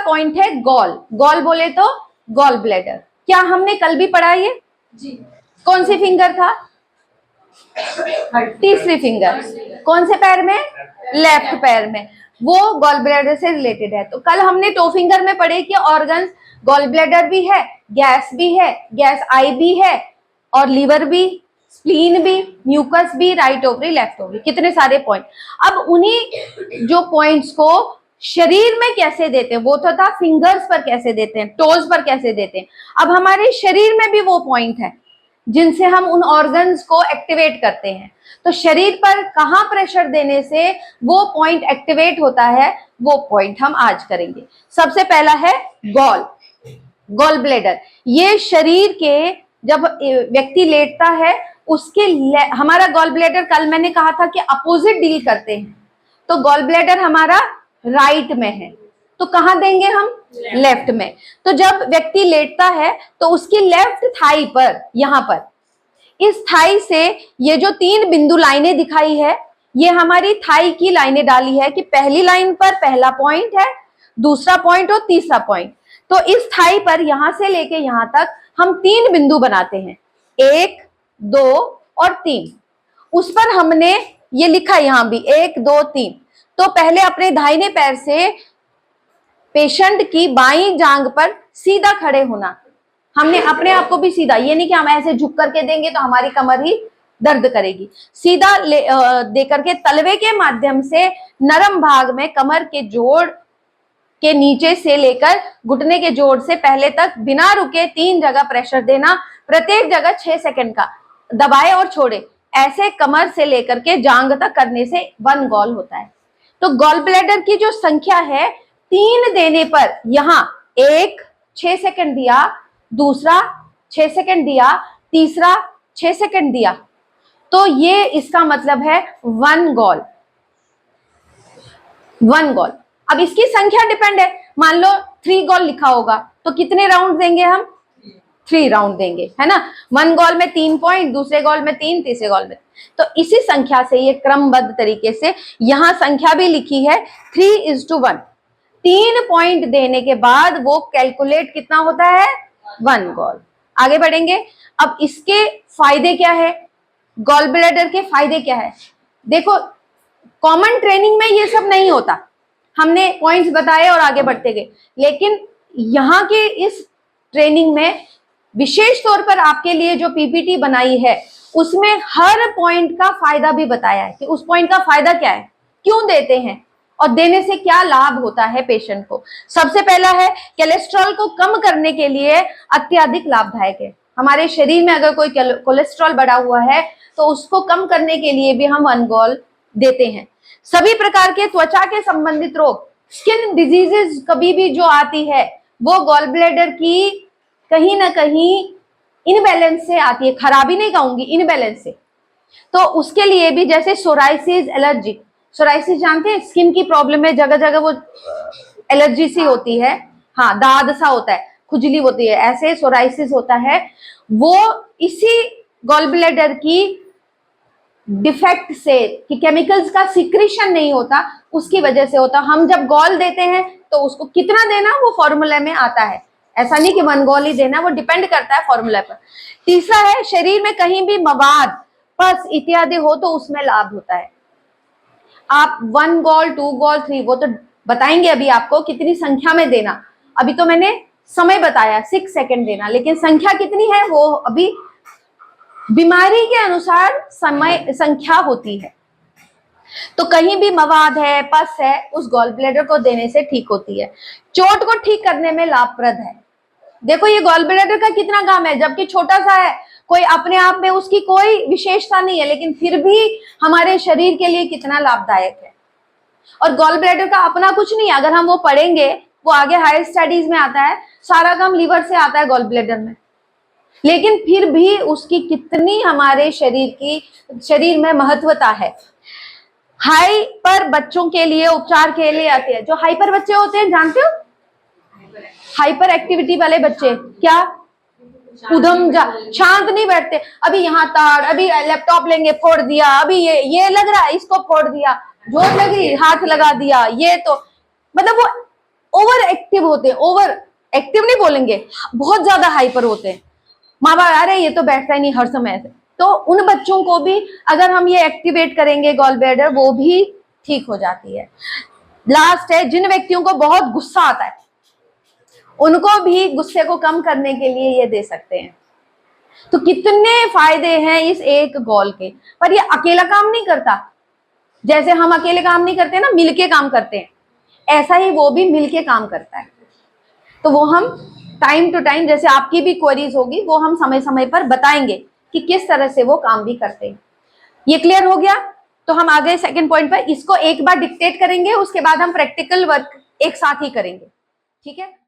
Point है gall. Gall बोले तो गॉल ब्लैडर। क्या हमने कल भी पढ़ा ये जी? कौन सी फिंगर था? तीसरी फिंगर। कौन से पैर में? लेफ्ट पैर में। वो गॉल ब्लैडर से रिलेटेड है। तो कल हमने टो फिंगर में पढ़े कि ऑर्गन्स गॉल ब्लैडर भी है, गैस भी है, गैस आई भी है, और लीवर भी, स्प्लीन भी, म्यूकस भी, राइट ओवरी, लेफ्ट ओवरी, कितने सारे पॉइंट। अब उन्हीं जो पॉइंट्स को शरीर में कैसे देते हैं, वो तो था फिंगर्स पर कैसे देते हैं, टोज पर कैसे देते हैं। अब हमारे शरीर में भी वो पॉइंट है जिनसे हम उन ऑर्गन्स को एक्टिवेट करते हैं। तो शरीर पर कहां प्रेशर देने से वो पॉइंट एक्टिवेट होता है, वो पॉइंट हम आज करेंगे। सबसे पहला है गॉल, गॉल ब्लैडर। ये शरीर के जब व्यक्ति लेटता है उसके हमारा गॉल ब्लैडर, कल मैंने कहा था कि अपोजिट डील करते हैं। तो गॉल ब्लैडर हमारा राइट में है, तो कहां देंगे हम? लेफ्ट में। तो जब व्यक्ति लेटता है तो उसकी लेफ्ट थाई पर, यहां पर इस थाई से ये जो 3 बिंदु लाइनें दिखाई है, ये हमारी थाई की लाइनें डाली है कि पहली लाइन पर पहला पॉइंट है, दूसरा पॉइंट और तीसरा पॉइंट। तो इस थाई पर यहां से लेके यहां तक हम 3 बिंदु बनाते हैं, 1, 2 और 3। उस पर हमने ये लिखा यहां भी 1, 2, 3। तो पहले अपने दाहिने पैर से पेशेंट की बाईं जांघ पर सीधा खड़े होना। हमने अपने आप को भी सीधा, ये नहीं कि हम ऐसे झुक करके देंगे तो हमारी कमर ही दर्द करेगी। सीधा दे करके तलवे के माध्यम से नरम भाग में कमर के जोड़ के नीचे से लेकर घुटने के जोड़ से पहले तक बिना रुके 3 जगह प्रेशर देना, प्रत्येक जगह 6 सेकंड का, दबाए और छोड़े। ऐसे कमर से लेकर के जांघ तक करने से 1 गॉल होता है। तो गॉल ब्लैडर की जो संख्या है, 3 देने पर यहां 1 6 सेकंड दिया, दूसरा 6 सेकंड दिया, तीसरा 6 सेकंड दिया, तो ये इसका मतलब है 1 गॉल, 1 गॉल। अब इसकी संख्या डिपेंड है, मान लो 3 गॉल लिखा होगा तो कितने राउंड देंगे हम? 3 राउंड देंगे, है ना। 1 गॉल में 3 पॉइंट, दूसरे गॉल में 3, तीसरे गॉल में। तो इसी संख्या से ये क्रमबद्ध तरीके से यहां संख्या भी लिखी है 3:1। 3 पॉइंट देने के बाद वो कैलकुलेट कितना होता है? 1 गॉल। आगे बढ़ेंगे। अब इसके फायदे क्या है, गॉल ब्लैडर के फायदे क्या है? देखो, कॉमन ट्रेनिंग में ये सब नहीं होता, हमने पॉइंट्स बताए और आगे बढ़ते गए। लेकिन यहाँ के इस ट्रेनिंग में विशेष तौर पर आपके लिए जो पीपीटी बनाई है उसमें हर पॉइंट का फायदा भी बताया है कि उस पॉइंट का फायदा क्या है, क्यों देते हैं और देने से क्या लाभ होता है पेशेंट को। सबसे पहला है कोलेस्ट्रॉल को कम करने के लिए अत्यधिक लाभदायक है। हमारे शरीर में अगर कोई कोलेस्ट्रॉल बढ़ा हुआ है तो उसको कम करने के लिए भी हम 1 गॉल देते हैं। सभी प्रकार के त्वचा के संबंधित रोग, स्किन डिजीजेस कभी भी जो आती है वो गॉल ब्लैडर की कहीं ना कहीं इनबैलेंस से आती है, खराबी नहीं कहूंगी, इनबैलेंस से। तो उसके लिए भी, जैसे सोराइसिस, एलर्जी, सोराइसिस जानते हैं, स्किन की प्रॉब्लम है, जगह जगह वो एलर्जी सी होती है, हाँ, दाद सा होता है, खुजली होती है, ऐसे सोराइसिस होता है। वो इसी गॉल ब्लैडर की डिफेक्ट से, कि केमिकल्स का सिक्रीशन नहीं होता, उसकी वजह से होता। हम जब गॉल देते हैं तो उसको कितना देना वो फॉर्मूला में आता है, ऐसा नहीं कि 1 गॉल ही देना, वो डिपेंड करता है फॉर्मूला पर। तीसरा है, शरीर में कहीं भी मवाद, पस इत्यादि हो तो उसमें लाभ होता है। आप 1 गॉल, 2 गॉल, 3, वो तो बताएंगे अभी आपको कितनी संख्या में देना। अभी तो मैंने समय बताया 6 सेकंड देना, लेकिन संख्या कितनी है वो अभी बीमारी के अनुसार समय संख्या होती है। तो कहीं भी मवाद है, पस है, उस गॉल ब्लैडर को देने से ठीक होती है। चोट को ठीक करने में लाभप्रद है। देखो ये गॉल ब्लैडर का कितना काम है, जबकि छोटा सा है, कोई अपने आप में उसकी कोई विशेषता नहीं है, लेकिन फिर भी हमारे शरीर के लिए कितना लाभदायक है। और गॉल ब्लैडर का अपना कुछ नहीं है, अगर हम वो पढ़ेंगे, वो आगे हायर स्टडीज में आता है, सारा काम लीवर से आता है गॉल ब्लैडर में, लेकिन फिर भी उसकी कितनी हमारे शरीर में महत्वता है। हाइपर बच्चों के लिए उपचार के लिए आते हैं। जो हाइपर बच्चे होते हैं जानते हो, हाइपर एक्टिविटी वाले बच्चे, क्या उधम जा, शांत नहीं बैठते, अभी यहाँ ताड़, अभी लैपटॉप लेंगे फोड़ दिया, अभी ये लग रहा है इसको फोड़ दिया, जोर लगी हाथ लगा दिया, ये तो मतलब वो ओवर एक्टिव होते हैं, ओवर एक्टिव नहीं बोलेंगे, बहुत ज्यादा हाइपर होते हैं। माँ बाप अरे ये तो बैठता ही नहीं हर समय से, तो उन बच्चों को भी अगर हम ये एक्टिवेट करेंगे गॉल ब्लैडर, वो भी ठीक हो जाती है। लास्ट है, जिन व्यक्तियों को बहुत गुस्सा आता है उनको भी गुस्से को कम करने के लिए ये दे सकते हैं। तो कितने फायदे हैं इस एक गॉल के। पर ये अकेला काम नहीं करता, जैसे हम अकेले काम नहीं करते ना, मिलके काम करते हैं, ऐसा ही वो भी मिलके काम करता है। तो वो हम टाइम टू टाइम, जैसे आपकी भी क्वेरीज होगी, वो हम समय समय पर बताएंगे कि किस तरह से वो काम भी करते हैं। ये क्लियर हो गया? तो हम आगे सेकंड पॉइंट पर, इसको एक बार डिक्टेट करेंगे, उसके बाद हम प्रैक्टिकल वर्क एक साथ ही करेंगे। ठीक है।